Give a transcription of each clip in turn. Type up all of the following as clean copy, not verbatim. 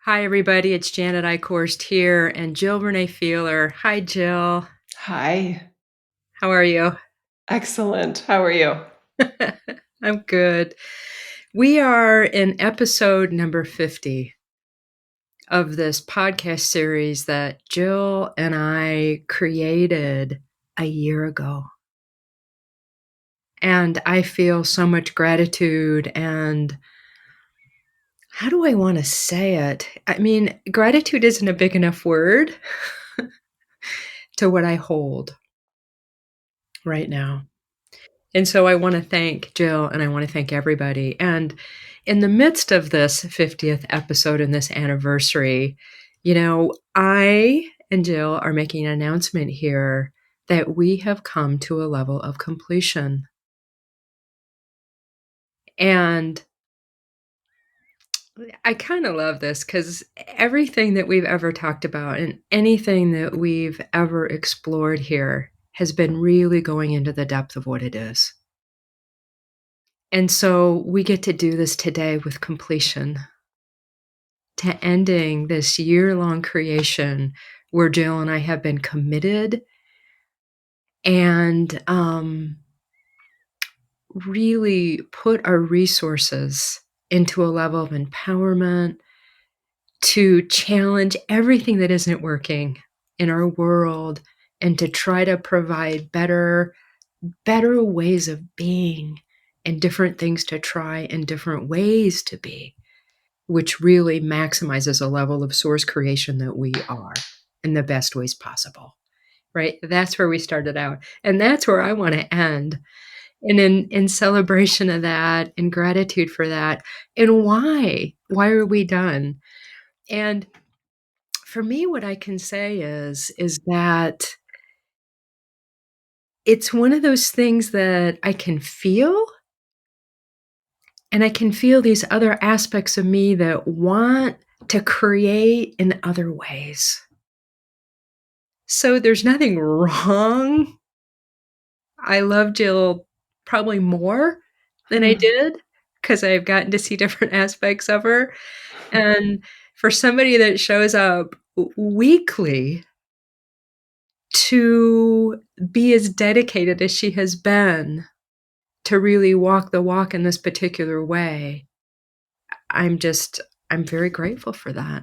Hi, everybody. It's Janet Eichhorst here and Jill Renee Feeler. Hi, Jill. Hi. How are you? Excellent. How are you? I'm good. We are in episode number 50 of this podcast series that Jill and I created a year ago. And I feel so much gratitude and how do I want to say it? I mean, gratitude isn't a big enough word to what I hold right now. And so I want to thank Jill and I want to thank everybody. And in the midst of this 50th episode and this anniversary, I and Jill are making an announcement here that we have come to a level of completion. And I kind of love this because everything that we've ever talked about and anything that we've ever explored here has been really going into the depth of what it is. And so we get to do this today with completion, to ending this year-long creation where Jill and I have been committed and really put our resources into a level of empowerment to challenge everything that isn't working in our world and to try to provide better ways of being and different things to try and different ways to be, which really maximizes a level of source creation that we are in the best ways possible, right? That's where we started out. And that's where I want to end. And in celebration of that, in gratitude for that, and why are we done? And for me, what I can say is that it's one of those things that I can feel, and I can feel these other aspects of me that want to create in other ways. So there's nothing wrong. I love Jill probably more than I did because I've gotten to see different aspects of her. And for somebody that shows up weekly to be as dedicated as she has been to really walk the walk in this particular way, I'm very grateful for that.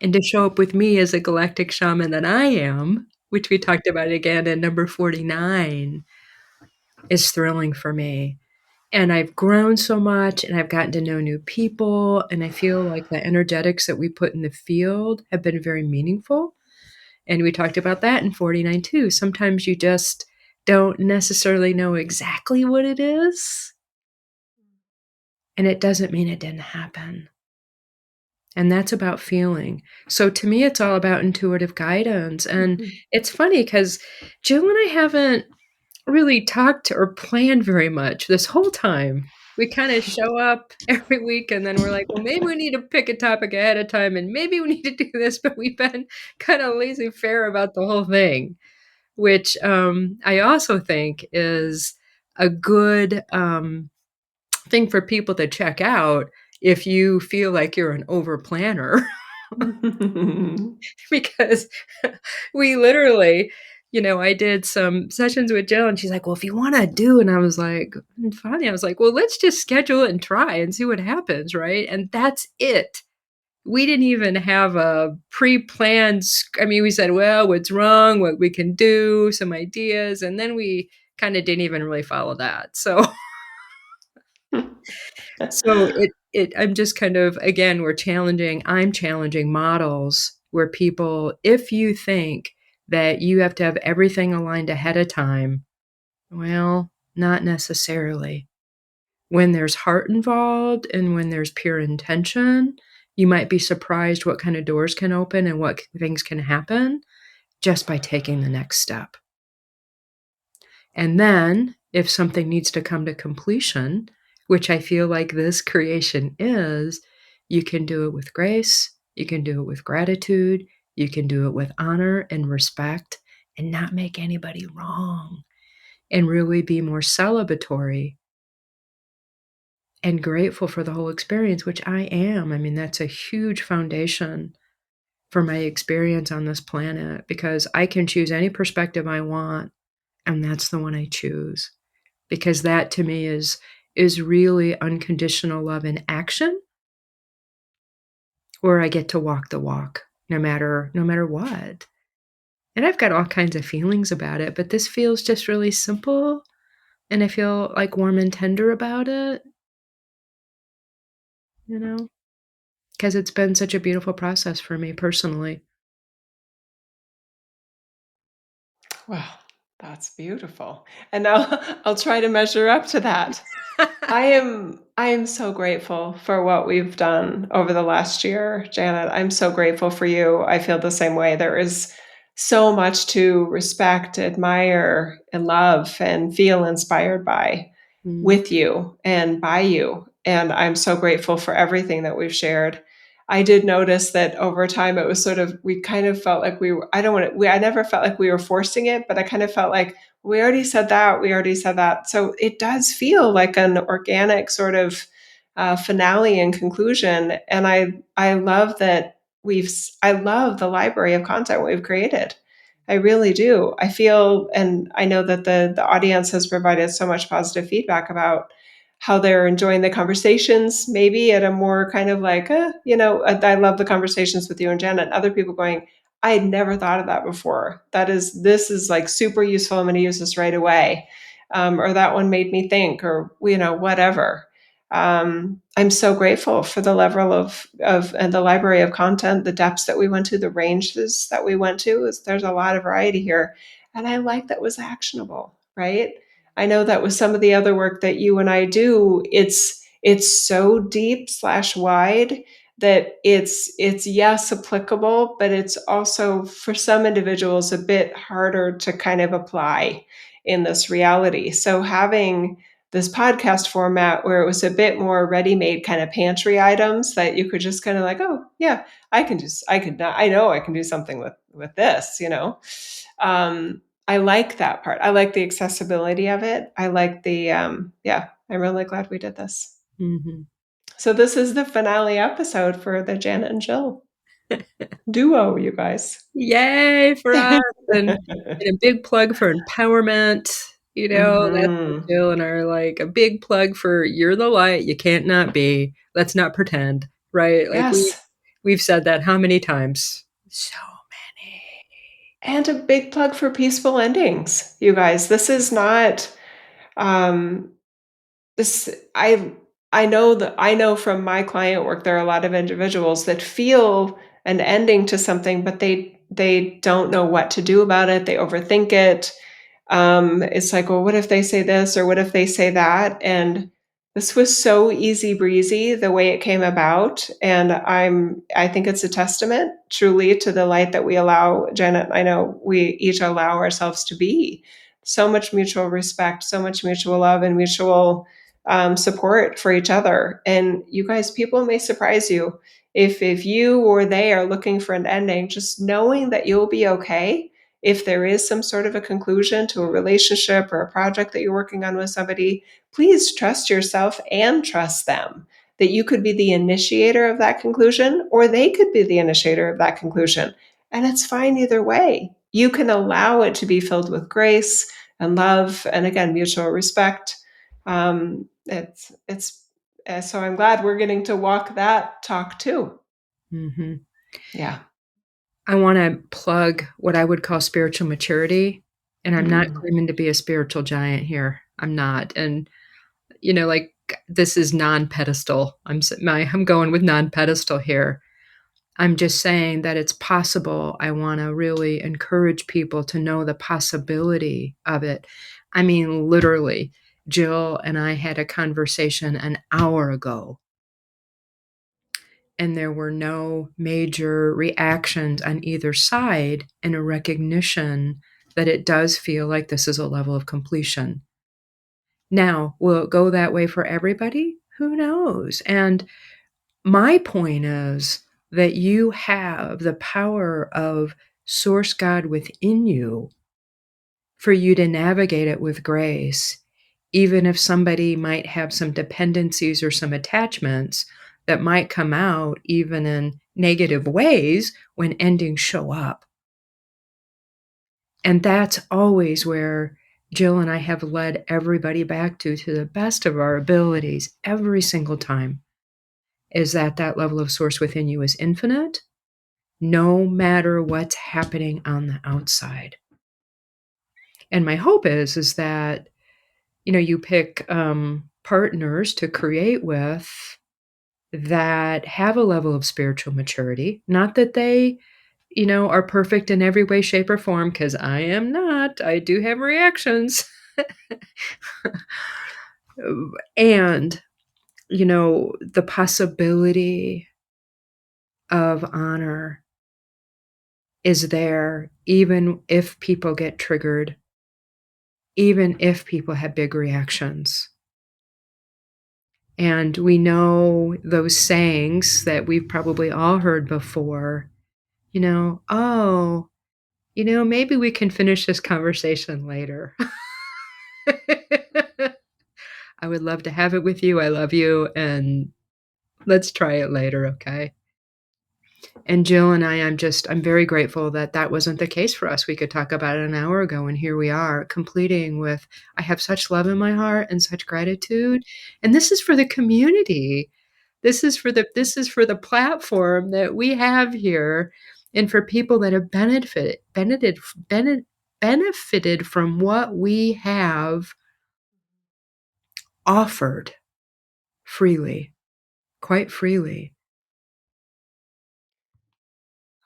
And to show up with me as a galactic shaman that I am, which we talked about again in number 49, is thrilling for me. And I've grown so much and I've gotten to know new people. And I feel like the energetics that we put in the field have been very meaningful. And we talked about that in 49 too. Sometimes you just don't necessarily know exactly what it is. And it doesn't mean it didn't happen. And that's about feeling. So to me, it's all about intuitive guidance. And it's funny because Jill and I haven't really talked or planned very much this whole time. We kind of show up every week and then we're like, well, maybe we need to pick a topic ahead of time and maybe we need to do this, but we've been kind of laissez-faire about the whole thing, which I also think is a good thing for people to check out if you feel like you're an over planner. Because we literally, I did some sessions with Jill and she's like, well, if you want to do, and I was like, funny. I was like, well, let's just schedule it and try and see what happens. Right. And that's it. We didn't even have a pre-planned. I mean, we said, well, what's wrong, what we can do, some ideas. And then we kind of didn't even really follow that. So I'm just kind of, again, I'm challenging models where people, if you think that you have to have everything aligned ahead of time, well, not necessarily. When there's heart involved and when there's pure intention, you might be surprised what kind of doors can open and what things can happen just by taking the next step. And then, if something needs to come to completion, which I feel like this creation is, you can do it with grace, you can do it with gratitude, you can do it with honor and respect, and not make anybody wrong, and really be more celebratory and grateful for the whole experience, which I am. I mean, that's a huge foundation for my experience on this planet because I can choose any perspective I want, and that's the one I choose. Because that to me is really unconditional love in action, where I get to walk the walk no matter what. And I've got all kinds of feelings about it, but this feels just really simple, and I feel, like, warm and tender about it, you know, because 'cause it's been such a beautiful process for me personally. Wow, that's beautiful. And now I'll try to measure up to that. I am so grateful for what we've done over the last year, Janet. I'm so grateful for you. I feel the same way. There is so much to respect, admire, and love and feel inspired by Mm, with you and by you. And I'm so grateful for everything that we've shared. I did notice that over time it was sort of we kind of felt like we were I don't want to we I never felt like we were forcing it, but I kind of felt like we already said that, we already said that. So it does feel like an organic sort of finale and conclusion. And I love that I love the library of content we've created. I really do. I feel, and I know that the audience has provided so much positive feedback about how they're enjoying the conversations, maybe at a more kind of like, I love the conversations with you and Janet. Other people going, I had never thought of that before. This is like super useful. I'm going to use this right away. Or that one made me think, or, whatever. I'm so grateful for the level of and the library of content, the depths that we went to, the ranges that we went to. There's a lot of variety here, and I like that was actionable, right? I know that with some of the other work that you and I do, it's so deep slash wide that it's yes applicable, but it's also for some individuals a bit harder to kind of apply in this reality. So having this podcast format where it was a bit more ready-made kind of pantry items that you could just kind of like, oh yeah, I know I can do something with this, I like that part. I like the accessibility of it. I like yeah, I'm really glad we did this. mhm. So this is the finale episode for the Janet and Jill duo, you guys. Yay for us, and a big plug for empowerment, that's what Hmm. Jill and I are like, a big plug for you're the light, you can't not be, let's not pretend, right? Like, Yes. we've said that how many times? So many. And a big plug for peaceful endings, you guys. This is not um this I know from my client work there are a lot of individuals that feel an ending to something, but they don't know what to do about it. They overthink it. It's like, well, what if they say this or what if they say that? And this was so easy breezy the way it came about. And I think it's a testament truly to the light that we allow, Janet, I know we each allow ourselves to be. So much mutual respect, so much mutual love and mutual support for each other. And you guys, people may surprise you. If you or they are looking for an ending, just knowing that you'll be okay if there is some sort of a conclusion to a relationship or a project that you're working on with somebody, please trust yourself and trust them that you could be the initiator of that conclusion or they could be the initiator of that conclusion. And it's fine either way. You can allow it to be filled with grace and love and again, mutual respect. So I'm glad we're getting to walk that talk too. Mhm. Yeah. I wanna plug what I would call spiritual maturity, and I'm not Mm. claiming to be a spiritual giant here. I'm not, and, like, this is non-pedestal. I'm going with non-pedestal here. I'm just saying that it's possible. I wanna really encourage people to know the possibility of it. I mean, literally, Jill and I had a conversation an hour ago, and there were no major reactions on either side, and a recognition that it does feel like this is a level of completion. Now, will it go that way for everybody? Who knows? And my point is that you have the power of Source God within you for you to navigate it with grace. even if somebody might have some dependencies or some attachments that might come out even in negative ways when endings show up. And that's always where Jill and I have led everybody back to the best of our abilities every single time, is that that level of source within you is infinite, no matter what's happening on the outside. And my hope is that, you pick, partners to create with that have a level of spiritual maturity. Not that they, are perfect in every way, shape, or form, because I am not. I do have reactions. And, the possibility of honor is there even if people get triggered, even if people have big reactions. And we know those sayings that we've probably all heard before, "Oh, maybe we can finish this conversation later." I would love to have it with you. I love you, and let's try it later, okay? And Jill and I'm very grateful that that wasn't the case for us. We could talk about it an hour ago, and here we are completing with, I have such love in my heart and such gratitude. And this is for the community. This is for the platform that we have here, and for people that have benefited from what we have offered freely, quite freely.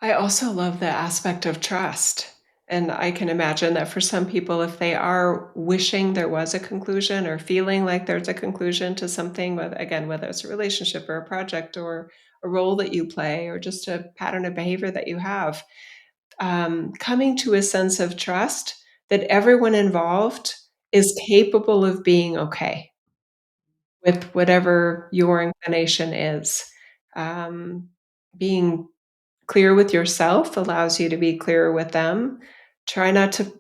I also love the aspect of trust. And I can imagine that for some people, if they are wishing there was a conclusion or feeling like there's a conclusion to something, whether it's a relationship or a project or a role that you play or just a pattern of behavior that you have, coming to a sense of trust that everyone involved is capable of being okay with whatever your inclination is. Um, Being clear with yourself allows you to be clearer with them. Try not to,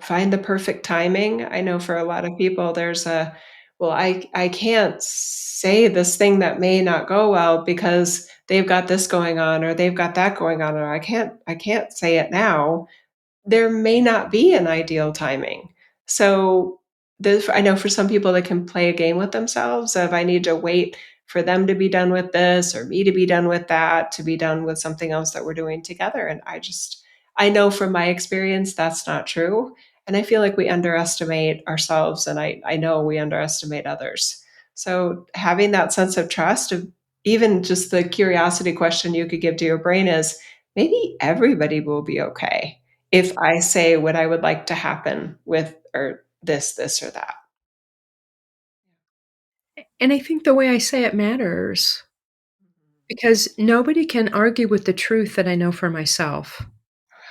find the perfect timing. I know for a lot of people there's well, I can't say this thing that may not go well because they've got this going on or they've got that going on, or I can't say it now. There may not be an ideal timing. So, I know for some people, they can play a game with themselves of, "I need to wait for them to be done with this or me to be done with that, to be done with something else that we're doing together," and I know from my experience that's not true, and I feel like we underestimate ourselves, and I know we underestimate others. So, having that sense of trust, of even just the curiosity question you could give to your brain is, "Maybe everybody will be okay if I say what I would like to happen with or this, or that." And I think the way I say it matters, because nobody can argue with the truth that I know for myself.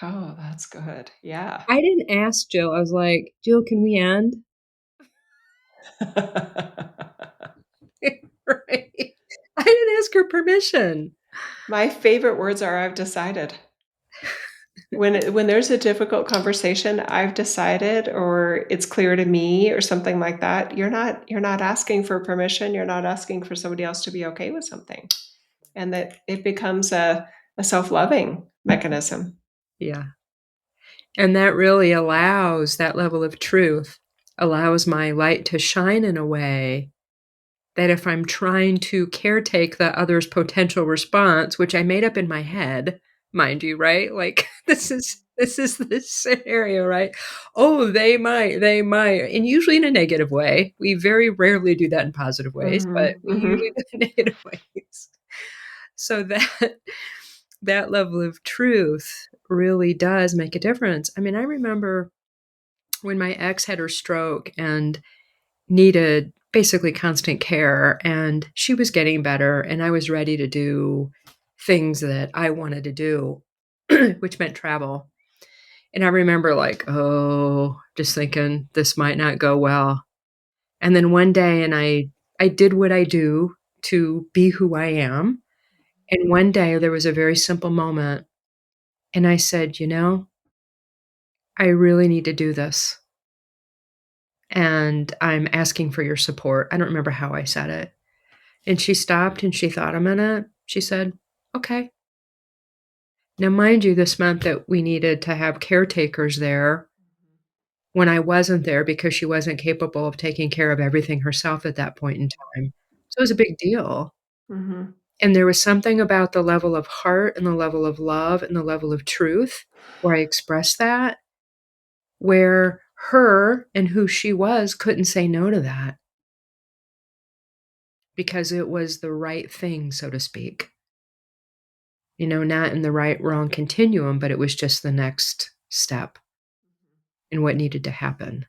Oh, that's good. Yeah. I didn't ask Jill. I was like, "Jill, can we end?" Right? I didn't ask her permission. My favorite words are, "I've decided." When there's a difficult conversation, "I've decided," or "It's clear to me," or something like that, you're not asking for permission, you're not asking for somebody else to be okay with something, and that it becomes a self-loving mechanism. Yeah. And that really allows that level of truth, allows my light to shine in a way that if I'm trying to caretake the other's potential response, which I made up in my head, mind you, right? Like, this is this scenario, right? "Oh, they might," and usually in a negative way. We very rarely do that in positive ways, but Mhm, we usually mhm. do it in negative ways. So that level of truth really does make a difference. I mean, I remember when my ex had her stroke and needed basically constant care, and she was getting better, and I was ready to do things that I wanted to do, which meant travel. And I remember like, "Oh," just thinking, "This might not go well." And then one day, and I did what I do to be who I am, and one day there was a very simple moment, and I said, I really need to do this." and I'm asking for your support." I don't remember how I said it. And she stopped and she thought a minute. She said, "Okay." Now, mind you, this meant that we needed to have caretakers there when I wasn't there because she wasn't capable of taking care of everything herself at that point in time. So it was a big deal. Mhm. And there was something about the level of heart and the level of love and the level of truth where I expressed that, where her and who she was couldn't say no to that because it was the right thing, so to speak. Not in the right wrong continuum, but it was just the next step in what needed to happen.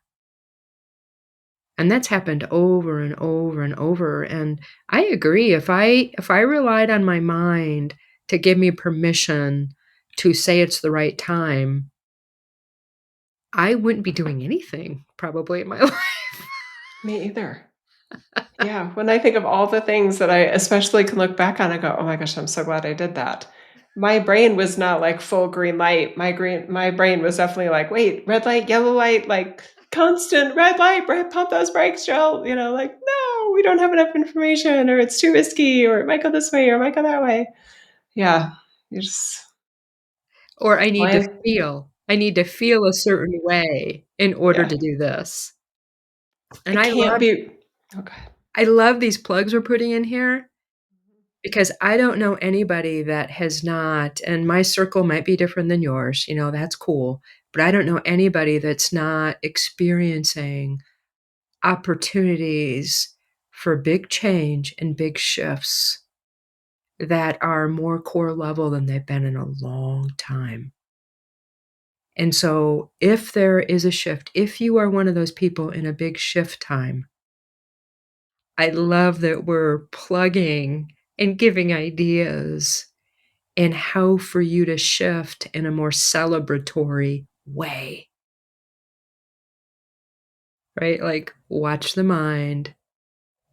And that's happened over and over and over, and I agree, if I relied on my mind to give me permission to say it's the right time, I wouldn't be doing anything probably in my life. Me either. Yeah, when I think of all the things that I especially can look back on and go, "Oh my gosh, I'm so glad I did that." My brain was not like full green light. My brain was definitely like, "Wait, red light, yellow light, like constant red light, pump those brakes, Jill." Like, "No, we don't have enough information," or "It's too risky," or "It might go this way," or "It might go that way." Yeah, you just Or I need to life feel. I need to feel a certain way in order yeah, to do this. And it I can't love be okay. I love these plugs we're putting in here because I don't know anybody that has not, and my circle might be different than yours, that's cool, but I don't know anybody that's not experiencing opportunities for big change and big shifts that are more core level than they've been in a long time. And so, if there is a shift, if you are one of those people in a big shift time, I love that we're plugging and giving ideas and how for you to shift in a more celebratory way, right? Like, watch the mind.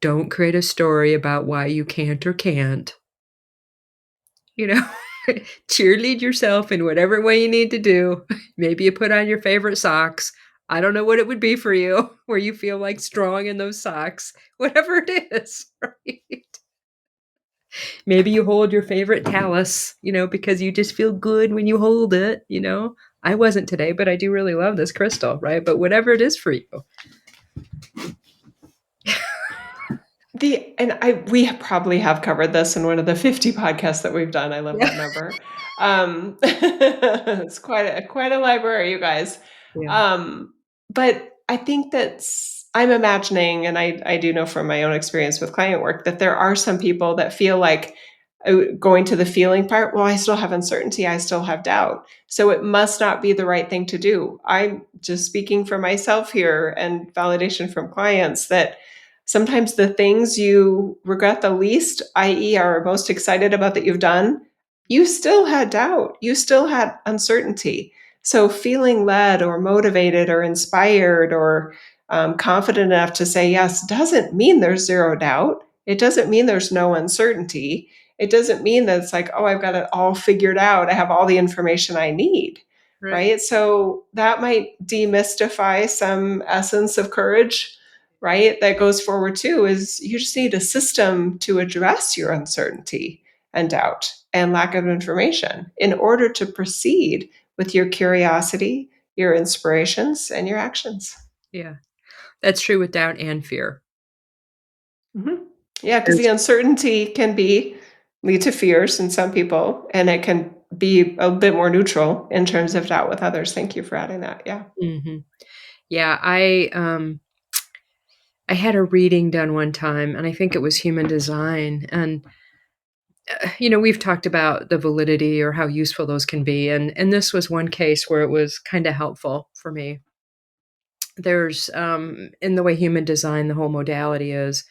Don't create a story about why you can't or can't. You know, cheerlead yourself in whatever way you need to do. Maybe you put on your favorite socks. I don't know what it would be for you, where you feel like strong in those socks, whatever it is, right? Maybe you hold your favorite talus, because you just feel good when you hold it. I wasn't today, but I do really love this crystal, right? But whatever it is for you. The and I we probably have covered this in one of the 50 podcasts that we've done. I love Yeah. that number. It's quite a library, you guys. Yeah. But I think I'm imagining, and I do know from my own experience with client work that there are some people that feel like going to the feeling part, well, I still have uncertainty, I still have doubt. So it must not be the right thing to do. I'm just speaking for myself here and validation from clients that sometimes the things you regret the least, i.e., are most excited about that you've done, you still had doubt, you still had uncertainty. So feeling led or motivated or inspired or confident enough to say yes doesn't mean there's zero doubt. It doesn't mean there's no uncertainty. It doesn't mean that it's like, oh, I've got it all figured out. I have all the information I need. Right. Right. So that might demystify some essence of courage, right? That goes forward too, is you just need a system to address your uncertainty and doubt and lack of information in order to proceed with your curiosity, your inspirations, and your actions. Yeah. That's true with doubt and fear. Mhm. Yeah, because the There's uncertainty can be lead to fears in some people, and it can be a bit more neutral in terms of doubt with others. Thank you for adding that. Yeah. Mhm. Yeah, I had a reading done one time, and I think it was human design, and, we've talked about the validity or how useful those can be, and this was one case where it was kinda helpful for me. There's, in the way human design, the whole modality is,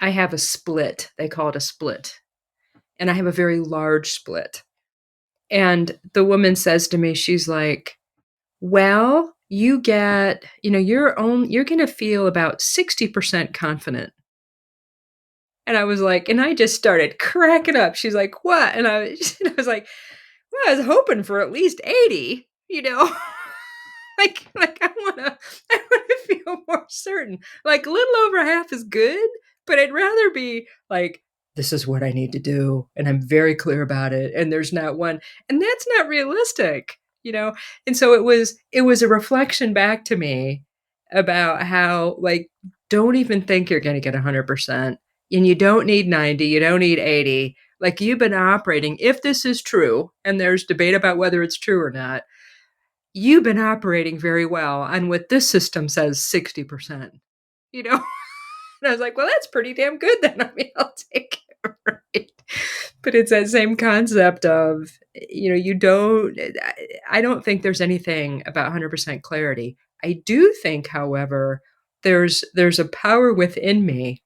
I have a split, they call it a split, and I have a very large split, and the woman says to me, she's like, "Well, you're gonna feel about 60% confident." And I was like, and I just started cracking up. She's like, "What?" And I was like, "Well, I was hoping for at least 80." Like I wanna feel more certain. Like, a little over half is good, but I'd rather be like, "This is what I need to do, and I'm very clear about it, and there's not one," and that's not realistic, you know? And so it was a reflection back to me about how, like, don't even think you're gonna get 100%, and you don't need 90, you don't need 80. Like, you've been operating, if this is true, and there's debate about whether it's true or not, you've been operating very well on what this system says 60%, you know? And I was like, "Well, that's pretty damn good then. I mean, I'll take it," right? But it's that same concept of, you don't I don't think there's anything about 100% clarity. I do think, however, there's a power within me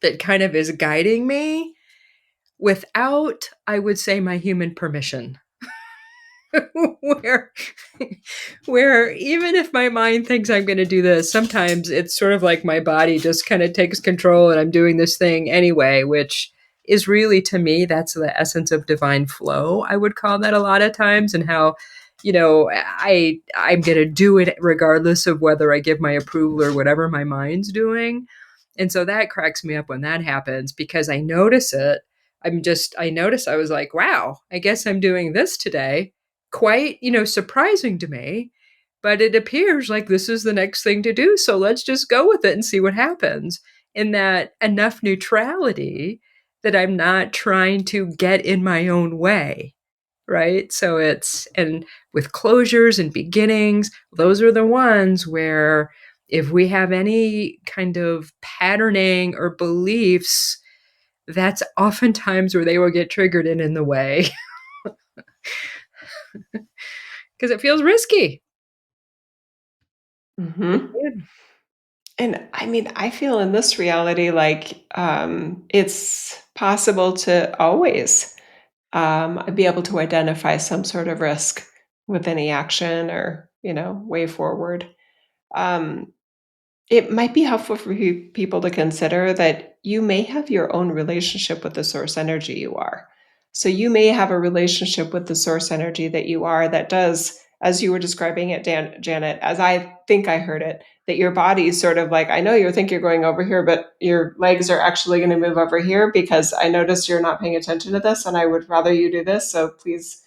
that kind of is guiding me without, I would say, my human permission. where where even if my mind thinks I'm going to do this, sometimes it's sort of like my body just kind of takes control and I'm doing this thing anyway, which is really, to me, that's the essence of divine flow. I would call that a lot of times, and how I'm going to do it regardless of whether I give my approval or whatever my mind's doing. And so that cracks me up when that happens, because I notice it. I notice, I was like, wow, I guess I'm doing this today. Quite, surprising to me, but it appears like this is the next thing to do. So let's just go with it and see what happens. In that enough neutrality that I'm not trying to get in my own way. Right. So and with closures and beginnings, those are the ones where if we have any kind of patterning or beliefs, that's oftentimes where they will get triggered and in the way, because it feels risky. It Mhm. did. And I mean, I feel in this reality like, it's possible to always, be able to identify some sort of risk with any action or, way forward. Um, it might be helpful for people to consider that you may have your own relationship with the source energy you are. So you may have a relationship with the source energy that you are that does, as you were describing it, Janet, as I think I heard it, that your body is sort of like, I know you think you're going over here, but your legs are actually going to move over here because I noticed you're not paying attention to this and I would rather you do this. So please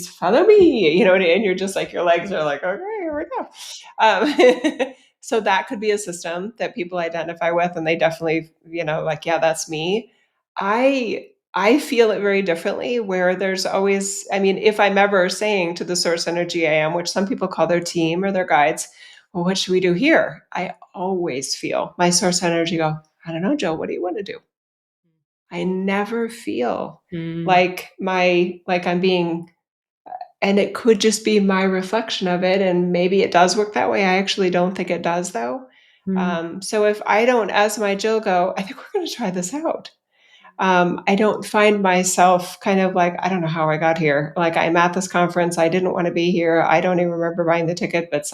follow me. And you're just like, your legs are like, okay, here we go. So that could be a system that people identify with, and they definitely, like, yeah, that's me. I feel it very differently, where there's always, I mean, if I'm ever saying to the source energy I am, which some people call their team or their guides, well, what should we do here? I always feel my source energy go, I don't know, Joe, what do you want to do? I never feel Mm, like I'm being, and it could just be my reflection of it, and maybe it does work that way. I actually don't think it does, though. mm, So if I don't, as my Jill, go, I think we're going to try this out. I don't find myself kind of like, I don't know how I got here. Like, I'm at this conference, I didn't want to be here. I don't even remember buying the ticket, but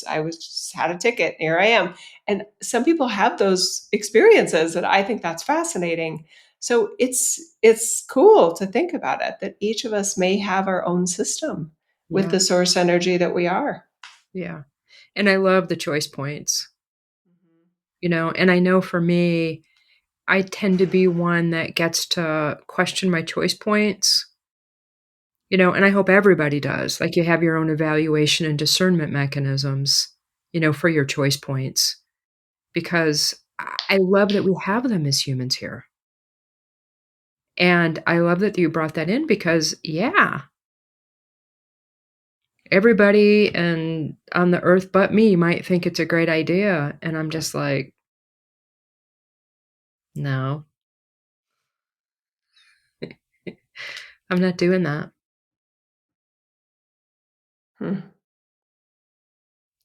I was just had a ticket. Here I am. And some people have those experiences, and I think that's fascinating. So it's cool to think about it, that each of us may have our own system with yeah, the source energy that we are. yeah. And I love the choice points, and I know for me, I tend to be one that gets to question my choice points, and I hope everybody does. Like, you have your own evaluation and discernment mechanisms, for your choice points, because I love that we have them as humans here. And I love that you brought that in because, yeah, everybody and on the earth but me might think it's a great idea. And I'm just like, no, I'm not doing that. Hmm.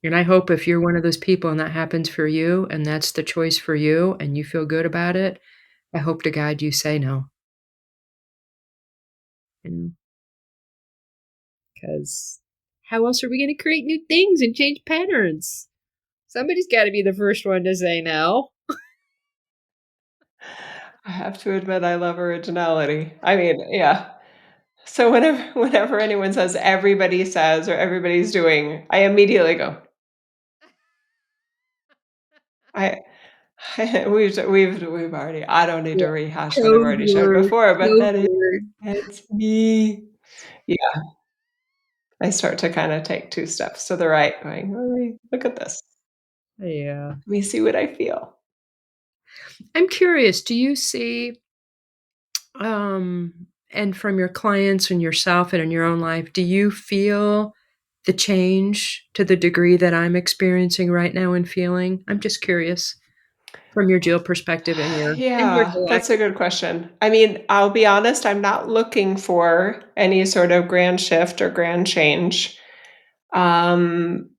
And I hope if you're one of those people and that happens for you and that's the choice for you and you feel good about it, I hope to God you say no. Because how else are we going to create new things and change patterns? Somebody's got to be the first one to say no. I have to admit, I love originality. I mean, yeah. So whenever anyone says everybody says or everybody's doing, I immediately go, I we've already I don't need to Yeah. rehash what I've Code already shared word, before, but code that is word. it's me. Yeah, I start to kinda take 2 steps to the right going, "Let me look at this. Yeah. Let me see what I feel." I'm curious, do you see, um and from your clients and yourself and in your own life, do you feel the change to the degree that I'm experiencing right now and feeling? I'm just curious from your geo perspective and your Yeah, that's a galactic. good question. I mean, I'll be honest, I'm not looking for any sort of grand shift or grand change. Um,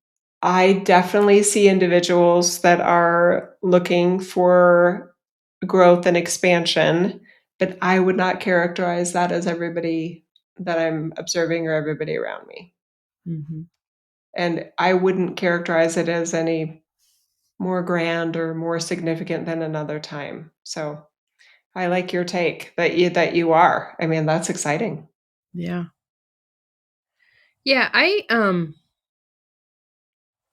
I definitely see individuals that are looking for growth and expansion, but I would not characterize that as everybody that I'm observing or everybody around me. Mhm. And I wouldn't characterize it as any more grand or more significant than another time. So I like your take that you are. I mean, that's exciting. Yeah. Yeah, I don't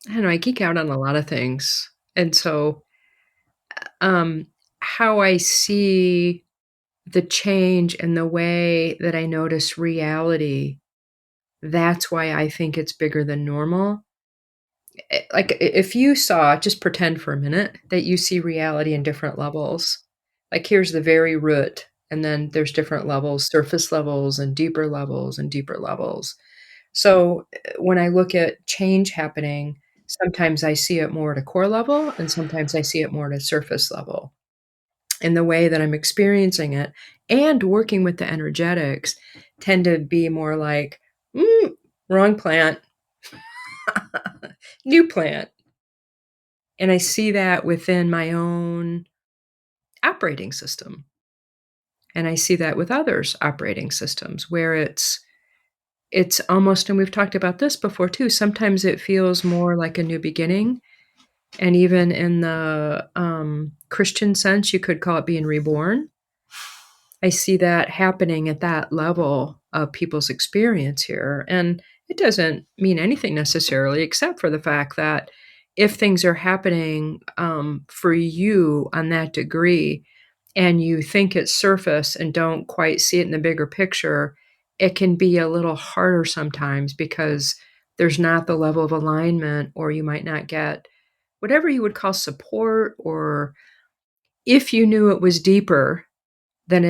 know, I geek out on a lot of things, and so, um, how I see the change and the way that I notice reality, that's why I think it's bigger than normal. Like, if you saw just pretend for a minute that you see reality in different levels. Like, here's the very root, and then there's different levels, surface levels and deeper levels and deeper levels. So, when I look at change happening, sometimes I see it more at a core level, and sometimes I see it more at a surface level. And the way that I'm experiencing it and working with the energetics tend to be more like, "Mm, wrong plant, new plant." And I see that within my own operating system, and I see that with others' operating systems where it's almost, and we've talked about this before too, sometimes it feels more like a new beginning, and even in the, Christian sense, you could call it being reborn. I see that happening at that level of people's experience here, and it doesn't mean anything necessarily except for the fact that if things are happening, for you on that degree, and you think it's surface and don't quite see it in the bigger picture, it can be a little harder sometimes because there's not the level of alignment, or you might not get whatever you would call support, or if you knew it was deeper than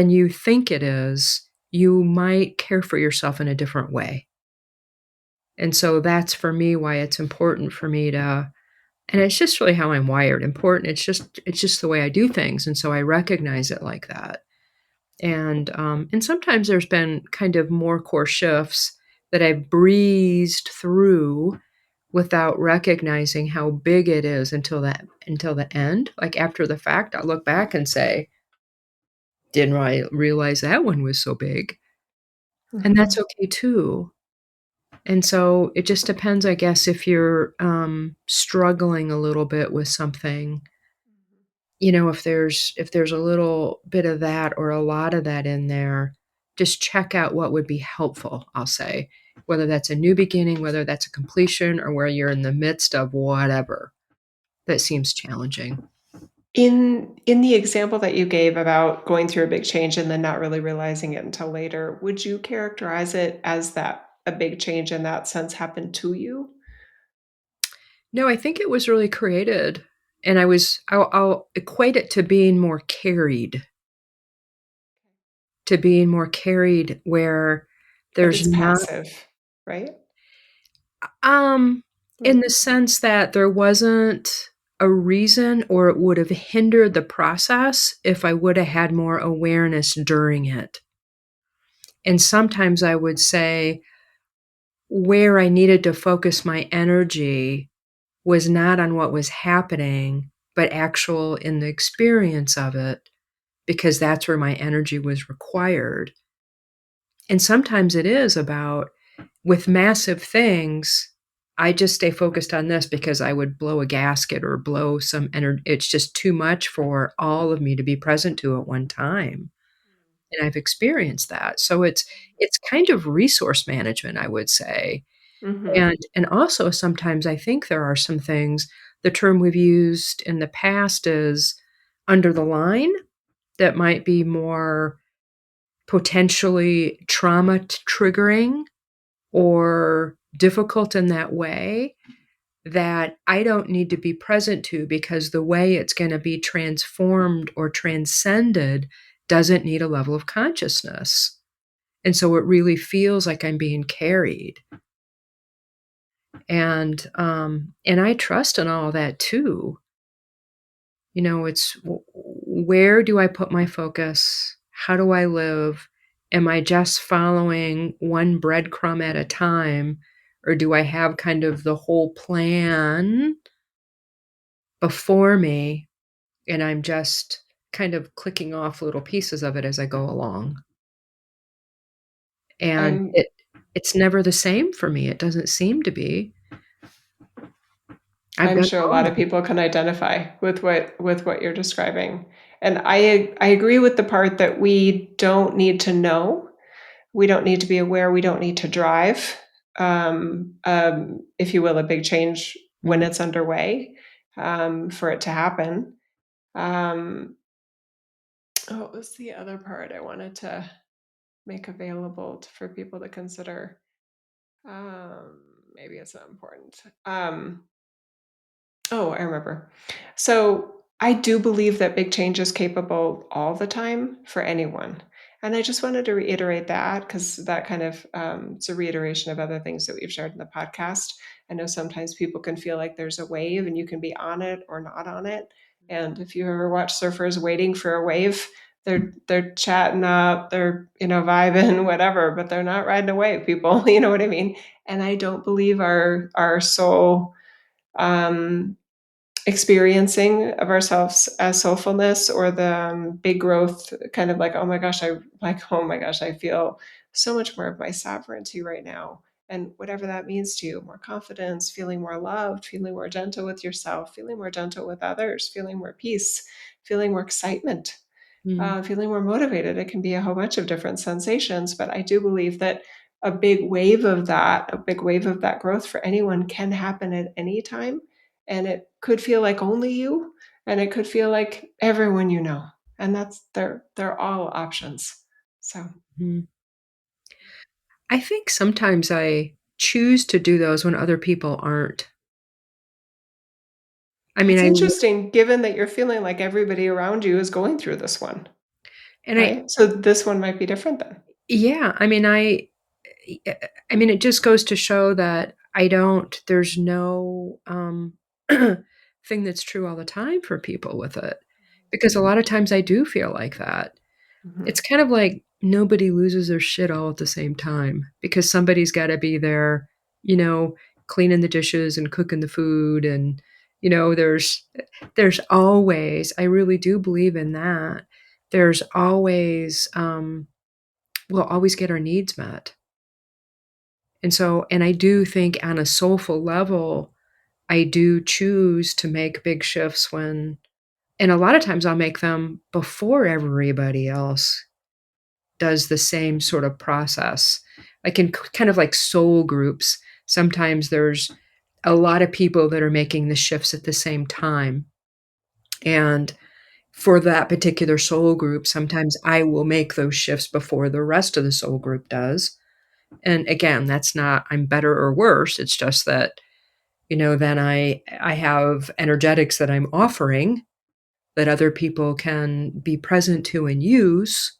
you think it is, you might care for yourself in a different way. And so that's for me why it's important for me to, and it's just really how I'm wired. Important. It's just the way I do things, and so I recognize it like that. And sometimes there's been kind of more core shifts that I've breezed through without recognizing how big it is until the end. Like after the fact, I'll look back and say, "Didn't realize that one was so big." And that's Mhm. okay too. And so it just depends, I guess, if you're, struggling a little bit with something, if there's a little bit of that or a lot of that in there, just check out what would be helpful, I'll say. Whether that's a new beginning, whether that's a completion, or where you're in the midst of whatever that seems challenging. In the example that you gave about going through a big change and then not really realizing it until later, would you characterize it as that a big change in that sense happened to you? No, I think it was really created, and I'll equate it to being more carried where But there's it's not, passive, right? um, in Like the sense that there wasn't a reason, or it would have hindered the process if I woulda had more awareness during it. And sometimes I would say where I needed to focus my energy was not on what was happening, but actual in the experience of it, because that's where my energy was required. And sometimes it is about, with massive things, I just stay focused on this because I would blow a gasket or blow some energy. It's just too much for all of me to be present to at one time. and I've experienced that. So it's kind of resource management, I would say. Mhm. And also sometimes I think there are some things, the term we've used in the past is under the line that might be more potentially trauma triggering or difficult in that way that I don't need to be present to because the way it's going to be transformed or transcended doesn't need a level of consciousness. And so it really feels like I'm being carried. And I trust in all that too. You know, it's where do I put my focus? How do I live? Am I just following one breadcrumb at a time? Or do I have kind of the whole plan before me and I'm just kind of clicking off little pieces of it as I go along? And I'm it's never the same for me. It doesn't seem to be. I've I'm got sure a all lot of of it. people can identify with what you're describing. And I agree with the part that we don't need to know. We don't need to be aware. We don't need to drive, if you will, a big change when Mm, it's underway, for it to happen. Um, what was the other part I wanted to make available for people to consider? Um, Maybe it's not important. Oh, I remember. So I do believe that big change is capable all the time for anyone. And I just wanted to reiterate that because that kind of it's a reiteration of other things that we've shared in the podcast. I know sometimes people can feel like there's a wave and you can be on it or not on it. And if you ever watch surfers waiting for a wave, they're chatting up, they're vibing, whatever, but they're not riding a wave, people. You know what I mean? And I don't believe our soul um, experiencing of ourselves as soulfulness or the big growth kind of like oh my gosh, I feel so much more of my sovereignty right now, and whatever that means to you, more confidence, feeling more loved, feeling more gentle with yourself, feeling more gentle with others, feeling more peace, feeling more excitement, mm, feeling more motivated. It can be a whole bunch of different sensations, but I do believe that a big wave of that growth for anyone can happen at any time. And it could feel like only you, and it could feel like everyone you know. And they're all options. So mm. I think sometimes I choose to do those when other people aren't. I mean, it's interesting given that you're feeling like everybody around you is going through this one, and I right? So this one might be different then. yeah, I mean, it just goes to show that there's no, thing that's true all the time for people with it, because a lot of times I do feel like that. It's Mhm. kind of like nobody loses their shit all at the same time because somebody's gotta be there, you know, cleaning the dishes and cooking the food and, there's always I really do believe in that. There's always, we'll always get our needs met. And I do think on a soulful level, I do choose to make big shifts and a lot of times I'll make them before everybody else does the same sort of process. Like in kind of like soul groups, sometimes there's a lot of people that are making the shifts at the same time. And for that particular soul group, sometimes I will make those shifts before the rest of the soul group does. And again, that's not I'm better or worse. It's just that, then I have energetics that I'm offering that other people can be present to and use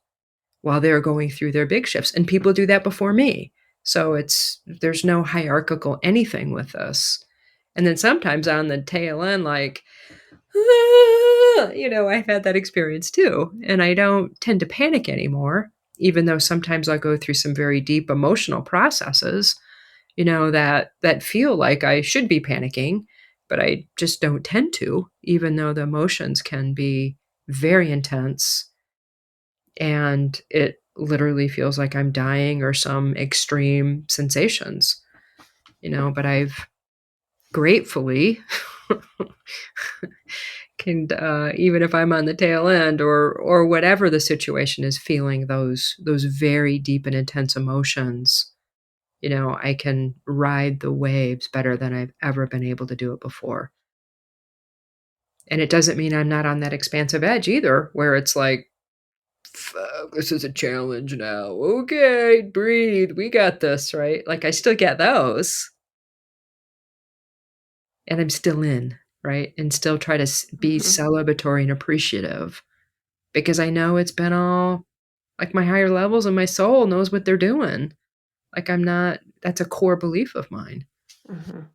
while they're going through their big shifts. And people do that before me. So there's no hierarchical anything with this. And then sometimes on the tail end, like, I've had that experience too. And I don't tend to panic anymore, even though sometimes I'll go through some very deep emotional processes, that feel like I should be panicking, but I just don't tend to, even though the emotions can be very intense and it literally feels like I'm dying or some extreme sensations, but I've gratefully can, even if I'm on the tail end or whatever the situation is, feeling those very deep and intense emotions, I can ride the waves better than I've ever been able to do it before. And it doesn't mean I'm not on that expansive edge either, where it's like, "Fuck, this is a challenge now. Okay, breathe. We got this," right? Like, I still get those, and I'm still in, right? And still try to be Mhm. celebratory and appreciative because I know it's been all like, my higher levels and my soul knows what they're doing. Like, I'm not that's a core belief of mine, Mhm.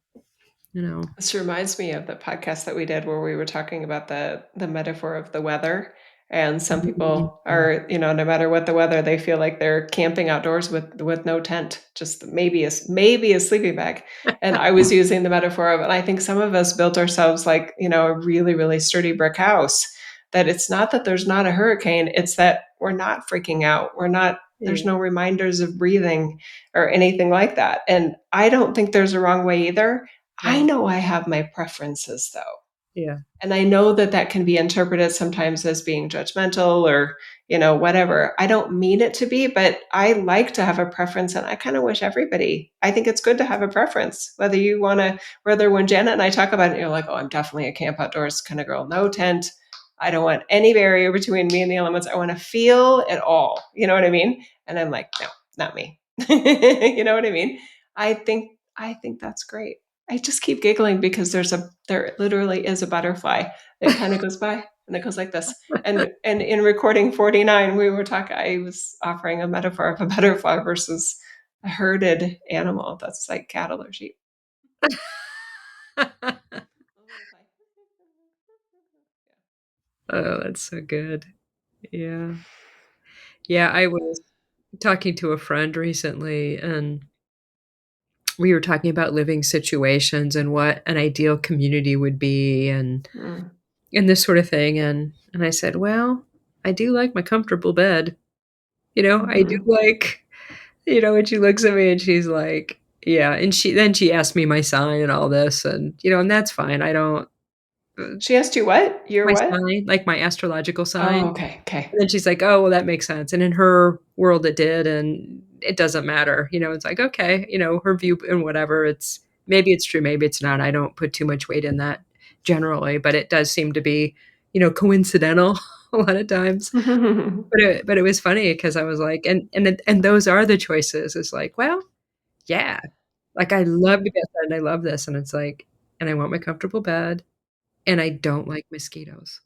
you know? This reminds me of the podcast that we did where we were talking about the metaphor of the weather. And some people Mhm. are, no matter what the weather, they feel like they're camping outdoors with no tent, just maybe a sleeping bag. And I was using the metaphor of, and I think some of us built ourselves like, a really, really sturdy brick house. That it's not that there's not a hurricane, it's that we're not freaking out. There's Yeah, no reminders of breathing or anything like that. And I don't think there's a wrong way either. I right. know I have my preferences though. Yeah, And I know that that can be interpreted sometimes as being judgmental or, whatever. I don't mean it to be, but I like to have a preference. And I kind of wish I think it's good to have a preference. Whether when Janet and I talk about it, you're like, oh, I'm definitely a camp outdoors kind of girl, no tent. I don't want any barrier between me and the elements. I want to feel it all. You know what I mean? And I'm like, no, not me. You know what I mean? I think that's great. I just keep giggling because there literally is a butterfly that kind of goes by and it goes like this. And in recording 49, I was offering a metaphor of a butterfly versus a herded animal that's like cattle or sheep. A butterfly. Oh, that's so good. Yeah. Yeah, I was talking to a friend recently, and we were talking about living situations and what an ideal community would be Mm, and this sort of thing, and I said, "Well, I do like my comfortable bed." I do mhm. like and she looks at me and she's like, "Yeah," and she asked me my sign and all this, and that's fine. I don't She asked you what? Your my what? sign, like my astrological sign. Oh, okay, okay. And then she's like, "Oh, well, that makes sense." And in her world, it did, and it doesn't matter. It's like, okay, her view and whatever. Maybe it's true, maybe it's not. I don't put too much weight in that generally, but it does seem to be, coincidental a lot of times. But it was funny because I was like, and those are the choices. It's like, well, yeah, like I love to get that, and I love this, and it's like, and I want my comfortable bed, and I don't like mosquitoes.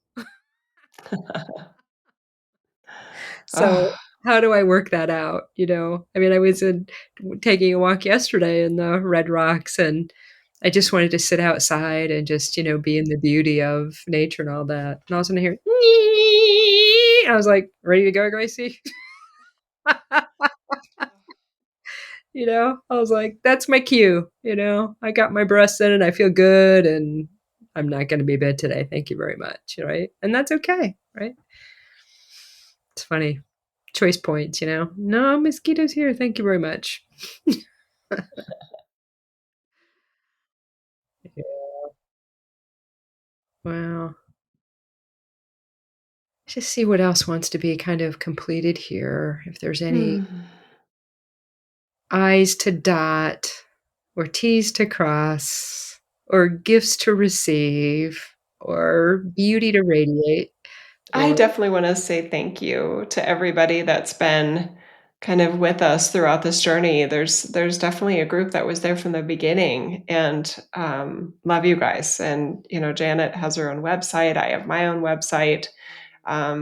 So, Oh, how do I work that out, I mean, I was taking a walk yesterday in the Red Rocks, and I just wanted to sit outside and just, be in the beauty of nature and all that, and all of a sudden I hear, I was like, "Ready to go, Gracie?" I was like, "That's my cue," "I got my breaths in and I feel good, and I'm not gonna be bad today, thank you very much," right? And that's okay, right? It's funny. Choice points, "No mosquitoes here, thank you very much." Yeah, well, just see what else wants to be kind of completed here, if there's any hmm. I's to dot, or T's to cross, or gifts to receive, or beauty to radiate, I or definitely wanna say thank you to everybody that's been kind of with us throughout this journey. There's definitely a group that was there from the beginning, and, love you guys. And, Janet has her own website, I have my own website.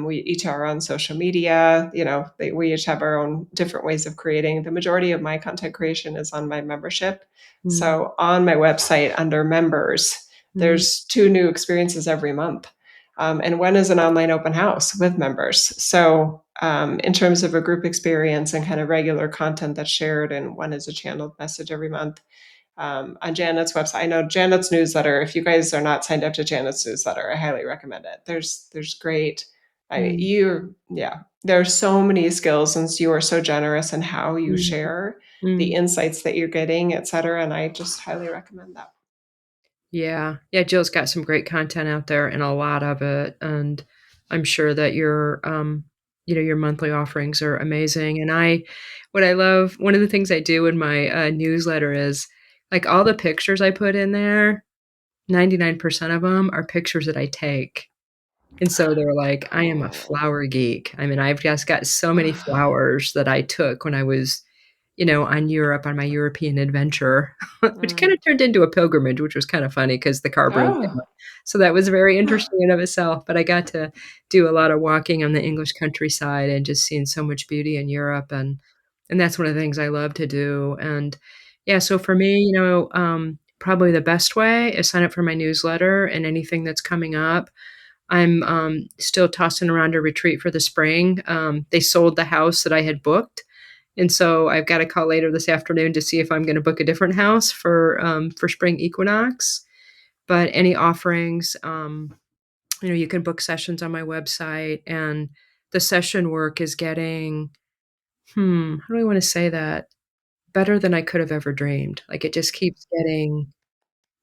We each have our own social media. We each have our own different ways of creating. The majority of my content creation is on my membership. Mm, So on my website under members, mm, there's two new experiences every month. And one is an online open house with members. So, in terms of a group experience and kind of regular content that's shared, and one is a channeled message every month on Janet's website. I know Janet's newsletter. If you guys are not signed up to Janet's newsletter, I highly recommend it. There's great. mm, Yeah. There are so many skills, since you are so generous in how you mm, share the mm. insights that you're getting, et cetera. And I just highly recommend that. Yeah. Yeah, Jill's got some great content out there and a lot of it, and I'm sure that your monthly offerings are amazing, and what I love one of the things I do in my, newsletter is, like, all the pictures I put in there, 99% of them are pictures that I take. And so they're like, "I am a Oh. flower geek." I mean, I've just got so many flowers that I took when I was, on my European adventure, which Mm. kinda turned into a pilgrimage, which was kinda funny because the car broke Oh. down. So that was very interesting in of itself, but I got to do a lot of walking on the English countryside and just seeing so much beauty in Europe, and that's one of the things I love to do, and, yeah, so for me, probably the best way is sign up for my newsletter and anything that's coming up. I'm, still tossing around a retreat for the spring. They sold the house that I had booked, and so I've got a call later this afternoon to see if I'm gonna book a different house for spring equinox. But any offerings, you can book sessions on my website, and the session work is getting how do I wanna say that? Better than I could have ever dreamed. Like, it just keeps getting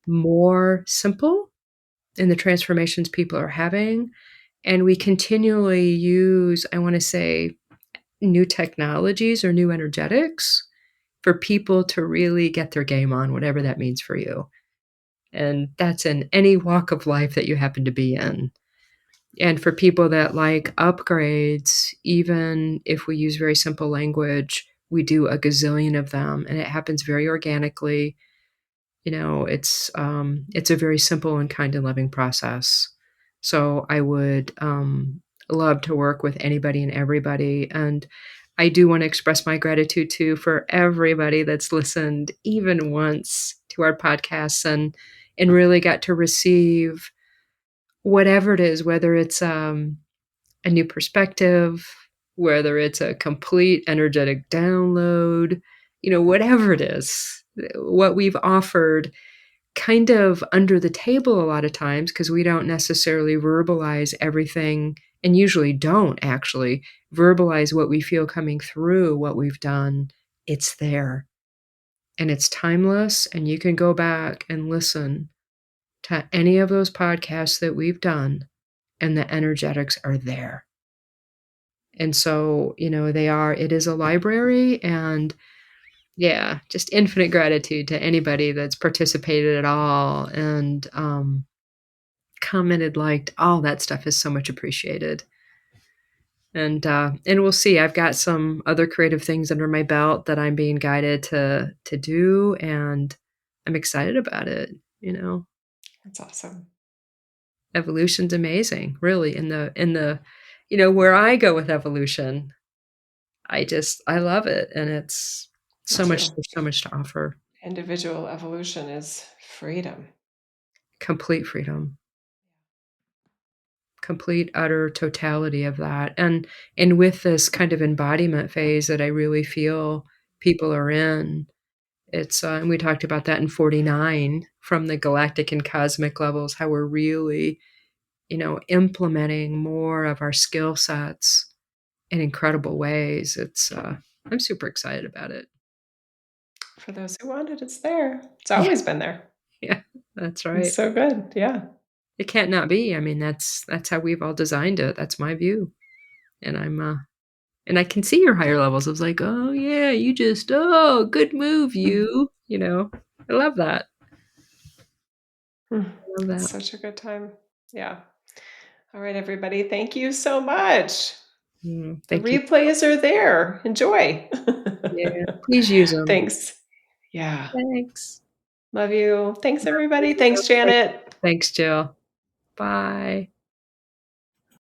more simple in the transformations people are having. And we continually use, I wanna say, new technologies or new energetics for people to really get their game on, whatever that means for you. And that's in any walk of life that you happen to be in. And for people that like upgrades, even if we use very simple language, we do a gazillion of them, and it happens very organically. It's a very simple and kind and loving process. So I would, love to work with anybody and everybody, and I do wanna express my gratitude too for everybody that's listened even once to our podcasts and really got to receive whatever it is, whether it's, a new perspective, whether it's a complete energetic download, whatever it is, what we've offered kind of under the table a lot of times because we don't necessarily verbalize everything and usually don't actually verbalize what we feel coming through what we've done. It's there and it's timeless, and you can go back and listen to any of those podcasts that we've done, and the energetics are there. And so, it is a library, and yeah, just infinite gratitude to anybody that's participated at all and, commented, liked, all that stuff is so much appreciated. And we'll see. I've got some other creative things under my belt that I'm being guided to do, and I'm excited about it, you know? That's awesome. Evolution's amazing, really, where I go with evolution, I love it, and it's Me so much too. there's so much to offer. Individual evolution is freedom. Complete freedom. Complete, utter totality of that, and with this kind of embodiment phase that I really feel people are in, and we talked about that in 49 from the galactic and cosmic levels, how we're really, implementing more of our skill sets in incredible ways. I'm super excited about it. For those who want it, it's there. It's Yeah, always been there. yeah, that's It's right. so good. Yeah. It can't not be. I mean, that's how we've all designed it. That's my view, and and I can see your higher levels. I was like, "Oh, yeah, good move, you." I love that. Mm. I love It's that. such a good time. Yeah. All right, everybody. Thank you so much. The Thank you. replays are there. Enjoy. Yeah, please use them. Thanks. Yeah. Thanks. Love you. Thanks, Love everybody. you. Thanks, Janet. Thanks, Jill. Bye.